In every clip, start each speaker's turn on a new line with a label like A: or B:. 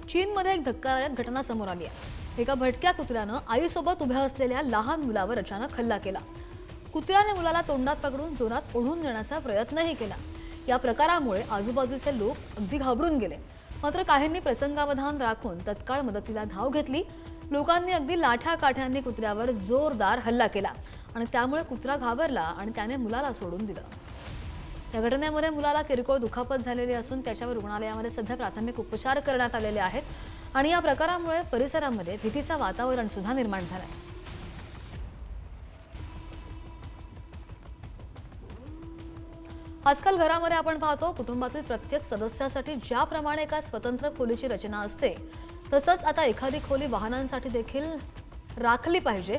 A: चीनमध्ये एक धक्कादायक घटना समोर आली आहे। एका भटक्या कुत्र्यानं आईसोबत उभ्या असलेल्या लहान मुलावर अचानक हल्ला केला। कुत्र्याने मुलाला तोंडात पकडून जोरात ओढून नेण्याचा प्रयत्नही केला। या प्रकारामुळे आजूबाजूचे लोक अगदी घाबरून गेले। मात्र काहींनी प्रसंगावधान राखून तत्काळ मदतीला धाव घेतली। लोकांनी अगदी लाठ्या काठ्यांनी कुत्र्यावर जोरदार हल्ला केला आणि त्यामुळे कुत्रा घाबरला आणि त्याने मुलाला सोडून दिलं। या घटनेमध्ये मुलाला किरकोळ दुखापत झालेली असून त्याच्यावर रुग्णालयामध्ये सध्या प्राथमिक उपचार करण्यात आलेले आहेत आणि या प्रकारामुळे परिसरामध्ये भीतीचं वातावरण सुद्धा निर्माण झालंय। आजकाल घरामध्ये आपण पाहतो कुटुंबातील प्रत्येक सदस्यासाठी ज्याप्रमाणे एका स्वतंत्र खोलीची रचना असते तसंच आता एखादी खोली वाहनांसाठी देखील राखली पाहिजे।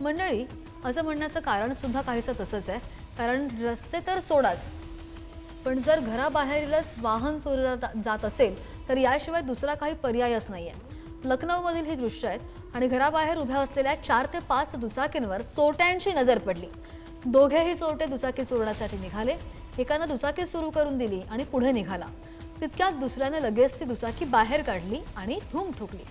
A: मंडळी, असं म्हणण्याचं कारण सुद्धा काहीसं तसंच आहे, कारण रस्ते तर सोडाच, पण जर घराबाहेरीलच वाहन चोरीला जात असेल तर याशिवाय दुसरा काही पर्यायच नाहीये। लखनौमधील ही दृश्य आहेत आणि घराबाहेर उभ्या असलेल्या 4 ते 5 दुचाकींवर चोरट्यांची नजर पडली। दोघेही चोरटे दुचाकी चोरण्यासाठी निघाले। एकानं दुचाकी सुरू करून दिली आणि पुढे निघाला। तितक्यात दुसऱ्याने लगेच ती दुचाकी बाहेर काढली आणि धूम ठोकली।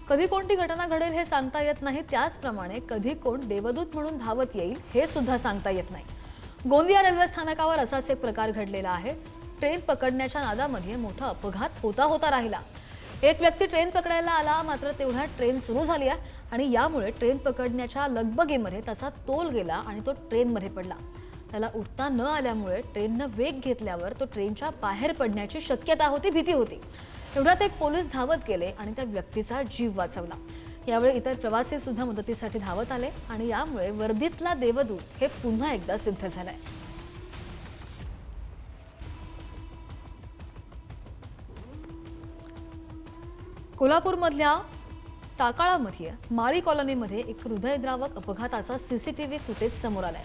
A: कधी कोणती घटना घडेल हे सांगता येत नाही, त्याचप्रमाणे कधी कोण देवदूत म्हणून धावत येईल हे सुद्धा सांगता येत नाही। गोंदिया रेल्वे स्थानकावर असाच एक प्रकार घडलेला आहे। ट्रेन पकडण्याच्या नादामध्ये मोठा अपघात होता राहिला। एक व्यक्ती ट्रेन पकडायला आला, मात्र तेवढ्यात ट्रेन सुरू झाली आहे आणि यामुळे ट्रेन पकडण्याच्या लगबगीमध्ये त्याचा तोल गेला आणि तो ट्रेनमध्ये पडला। त्याला उठता न आल्यामुळे ट्रेननं वेग घेतल्यावर तो ट्रेनच्या बाहेर पडण्याची शक्यता होती, भीती होती। एवढ्यात एक पोलीस धावत गेले आणि त्या व्यक्तीचा जीव वाचवला। यावेळी इतर प्रवासी सुद्धा मदतीसाठी धावत आले आणि यामुळे वर्दीतला देवदूत हे पुन्हा एकदा सिद्ध झालंय। कोल्हापूरमधल्या टाकाळामध्ये माळी कॉलनीमध्ये एक हृदयद्रावक अपघाताचा सीसीटीव्ही फुटेज समोर आलाय।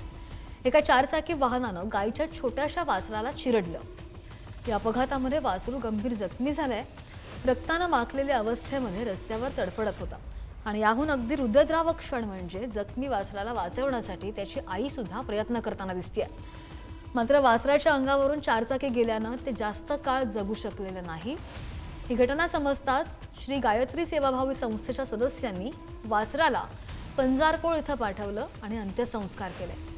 A: एका 4 चाकी वाहनानं गायीच्या छोट्याशा वासराला चिरडलं। या अपघातामध्ये वासरू गंभीर जखमी झालंय। रक्तानं माखलेल्या अवस्थेमध्ये रस्त्यावर तडफडत होता आणि याहून अगदी हृदयद्रावक क्षण म्हणजे जखमी वासराला वाचवण्यासाठी त्याची आई सुद्धा प्रयत्न करताना दिसतेय। मात्र वासराच्या अंगावरून 4 चाकी गेल्यानं ते जास्त काळ जगू शकलेले नाही। ही घटना समजताच श्री गायत्री सेवाभावी संस्थेच्या सदस्यांनी वासराला पंजारपोळ इथं पाठवलं आणि अंत्यसंस्कार केले।